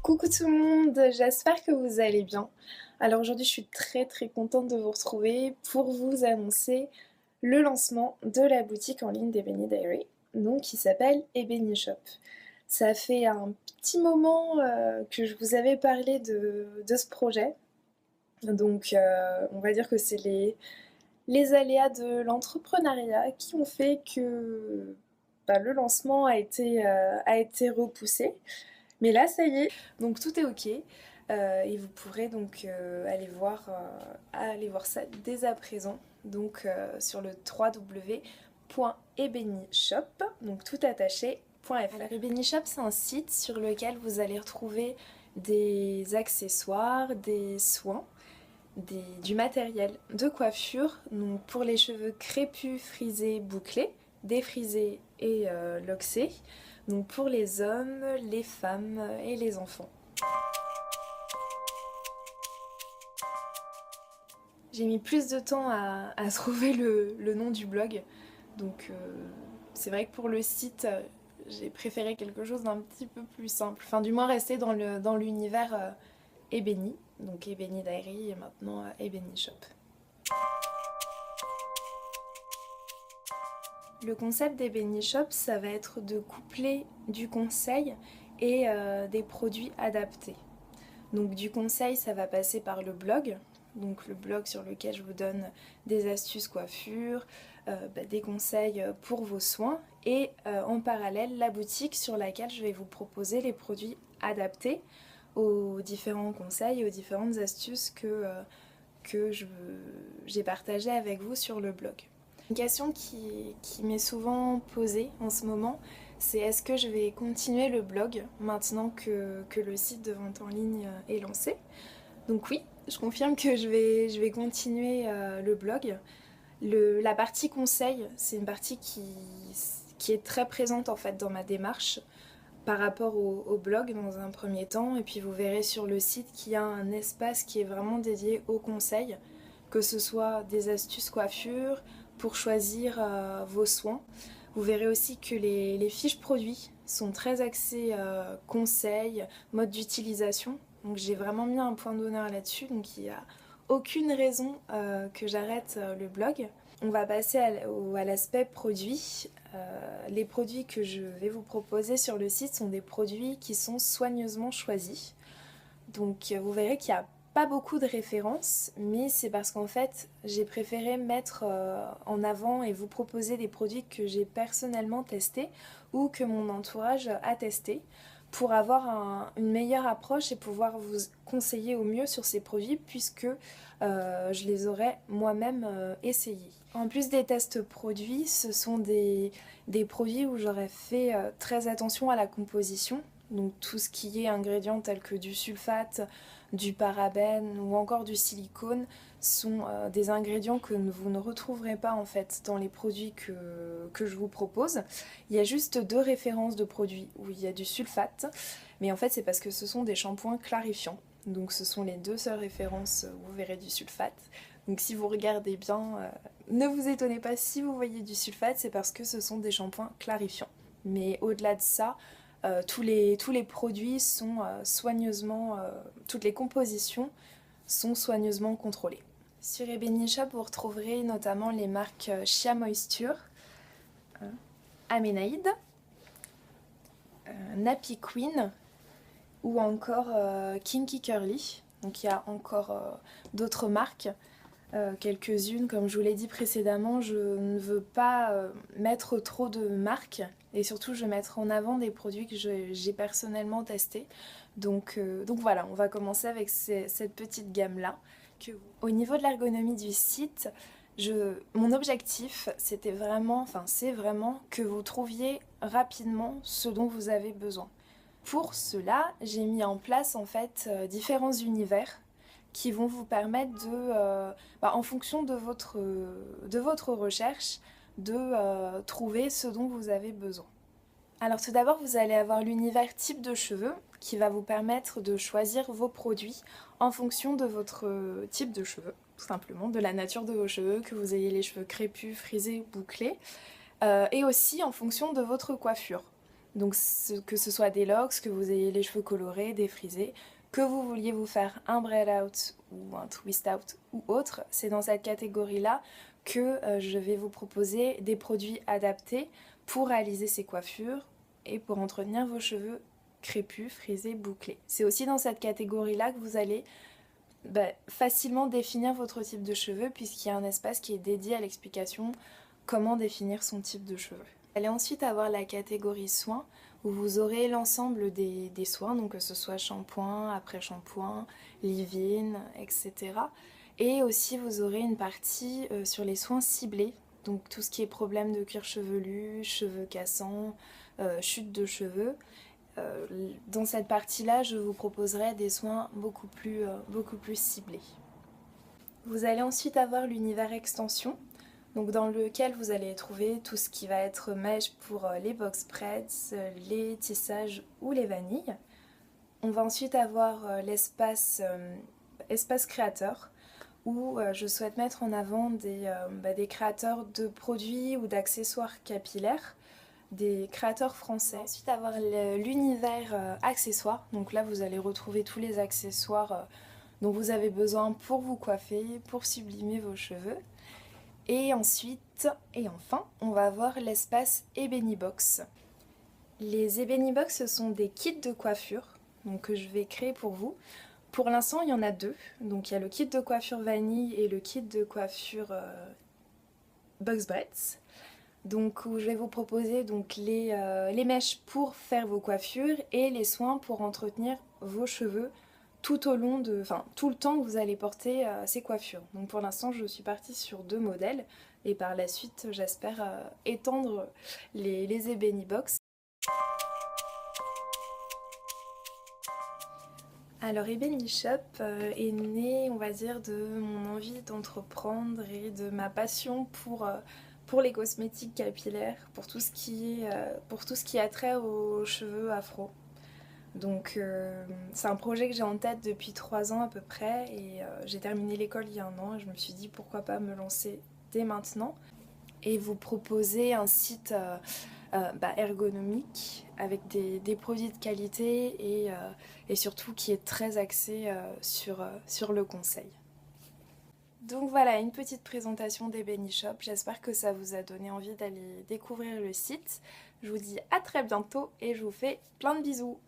Coucou tout le monde, j'espère que vous allez bien. Alors aujourd'hui je suis très contente de vous retrouver pour vous annoncer le lancement de la boutique en ligne d'Ebony Diary, donc qui s'appelle Ebony Shop. Ça fait un petit moment que je vous avais parlé de ce projet, donc on va dire que c'est les aléas de l'entrepreneuriat qui ont fait que le lancement a été repoussé. Mais là, ça y est, donc tout est ok. Et vous pourrez donc aller voir ça dès à présent. Donc sur le www.ebonyshop, donc tout attaché.fr. Alors Ebony Shop, c'est un site sur lequel vous allez retrouver des accessoires, des soins, du matériel de coiffure, donc pour les cheveux crépus, frisés, bouclés, défrisés et loxés, donc pour les hommes, les femmes et les enfants. J'ai mis plus de temps à trouver le nom du blog, donc c'est vrai que pour le site, j'ai préféré quelque chose d'un petit peu plus simple, enfin du moins rester dans l'univers Ebony, donc Ebony Diary et maintenant Ebony Shop. Le concept d'Ebony Shop, ça va être de coupler du conseil et des produits adaptés. Donc du conseil, ça va passer par le blog, donc le blog sur lequel je vous donne des astuces coiffure, des conseils pour vos soins, et en parallèle la boutique sur laquelle je vais vous proposer les produits adaptés aux différents conseils et aux différentes astuces que j'ai partagées avec vous sur le blog. Une question qui m'est souvent posée en ce moment, c'est est-ce que je vais continuer le blog maintenant que le site de vente en ligne est lancé? Donc oui, je confirme que je vais continuer le blog. La partie conseil, c'est une partie qui est très présente en fait dans ma démarche par rapport au blog dans un premier temps, et puis vous verrez sur le site qu'il y a un espace qui est vraiment dédié aux conseils, que ce soit des astuces coiffure pour choisir vos soins. Vous verrez aussi que les fiches produits sont très axées conseils, mode d'utilisation, donc j'ai vraiment mis un point d'honneur là-dessus, donc il n'y a aucune raison que j'arrête le blog. On va passer à l'aspect produit. Les produits que je vais vous proposer sur le site sont des produits qui sont soigneusement choisis. Donc vous verrez qu'il n'y a pas beaucoup de références, mais c'est parce qu'en fait j'ai préféré mettre en avant et vous proposer des produits que j'ai personnellement testés ou que mon entourage a testés pour avoir une meilleure approche et pouvoir vous conseiller au mieux sur ces produits puisque je les aurais moi-même essayés. En plus des tests produits, ce sont des produits où j'aurais fait très attention à la composition. Donc tout ce qui est ingrédients tels que du sulfate, du parabène ou encore du silicone sont des ingrédients que vous ne retrouverez pas en fait dans les produits que je vous propose. Il y a juste 2 références de produits où il y a du sulfate, mais en fait c'est parce que ce sont des shampoings clarifiants. Donc ce sont les 2 seules références où vous verrez du sulfate. Donc si vous regardez bien, ne vous étonnez pas si vous voyez du sulfate, c'est parce que ce sont des shampoings clarifiants. Mais au-delà de ça, tous les produits sont soigneusement, toutes les compositions sont soigneusement contrôlées. Sur Ebony Shop, vous retrouverez notamment les marques Shea Moisture, Amenaid, Nappy Queen ou encore Kinky Curly. Donc il y a encore d'autres marques. Quelques-unes, comme je vous l'ai dit précédemment, je ne veux pas mettre trop de marques et surtout je vais mettre en avant des produits que j'ai personnellement testés. Donc voilà, on va commencer avec cette petite gamme-là. Au niveau de l'ergonomie du site, mon objectif c'est vraiment que vous trouviez rapidement ce dont vous avez besoin. Pour cela, j'ai mis en place en fait différents univers qui vont vous permettre en fonction de votre recherche, de trouver ce dont vous avez besoin. Alors tout d'abord, vous allez avoir l'univers type de cheveux qui va vous permettre de choisir vos produits en fonction de votre type de cheveux, tout simplement, de la nature de vos cheveux, que vous ayez les cheveux crépus, frisés, bouclés, et aussi en fonction de votre coiffure. Donc que ce soit des locks, que vous ayez les cheveux colorés, défrisés, que vous vouliez vous faire un braid out ou un twist out ou autre, c'est dans cette catégorie-là que je vais vous proposer des produits adaptés pour réaliser ces coiffures et pour entretenir vos cheveux crépus, frisés, bouclés. C'est aussi dans cette catégorie-là que vous allez facilement définir votre type de cheveux puisqu'il y a un espace qui est dédié à l'explication comment définir son type de cheveux. Vous allez ensuite avoir la catégorie soins où vous aurez l'ensemble des soins, donc que ce soit shampoing, après-shampoing, leave-in, etc. Et aussi vous aurez une partie sur les soins ciblés, donc tout ce qui est problème de cuir chevelu, cheveux cassants, chute de cheveux. Dans cette partie-là, je vous proposerai des soins beaucoup plus ciblés. Vous allez ensuite avoir l'univers extension, donc dans lequel vous allez trouver tout ce qui va être mèche pour les box braids, les tissages ou les vanilles. On va ensuite avoir l'espace espace créateur, où je souhaite mettre en avant des créateurs de produits ou d'accessoires capillaires, des créateurs français. Ensuite avoir l'univers accessoires, donc là vous allez retrouver tous les accessoires dont vous avez besoin pour vous coiffer, pour sublimer vos cheveux. Et ensuite, et enfin, on va avoir l'espace Ebony Box. Les Ebony Box, ce sont des kits de coiffure donc, que je vais créer pour vous. Pour l'instant, il y en a deux. Donc il y a le kit de coiffure vanille et le kit de coiffure box braids. Donc où je vais vous proposer donc, les mèches pour faire vos coiffures et les soins pour entretenir vos cheveux tout au long de, tout le temps que vous allez porter ces coiffures. Donc pour l'instant je suis partie sur 2 modèles et par la suite j'espère étendre les Ebony Box. Alors Ebony Shop est né, on va dire, de mon envie d'entreprendre et de ma passion pour les cosmétiques capillaires, pour tout ce qui a trait aux cheveux afro. Donc c'est un projet que j'ai en tête depuis 3 ans à peu près et j'ai terminé l'école il y a 1 an et je me suis dit pourquoi pas me lancer dès maintenant et vous proposer un site ergonomique avec des produits de qualité et surtout qui est très axé sur le conseil. Donc voilà, une petite présentation d'Ebony Shop, j'espère que ça vous a donné envie d'aller découvrir le site. Je vous dis à très bientôt et je vous fais plein de bisous.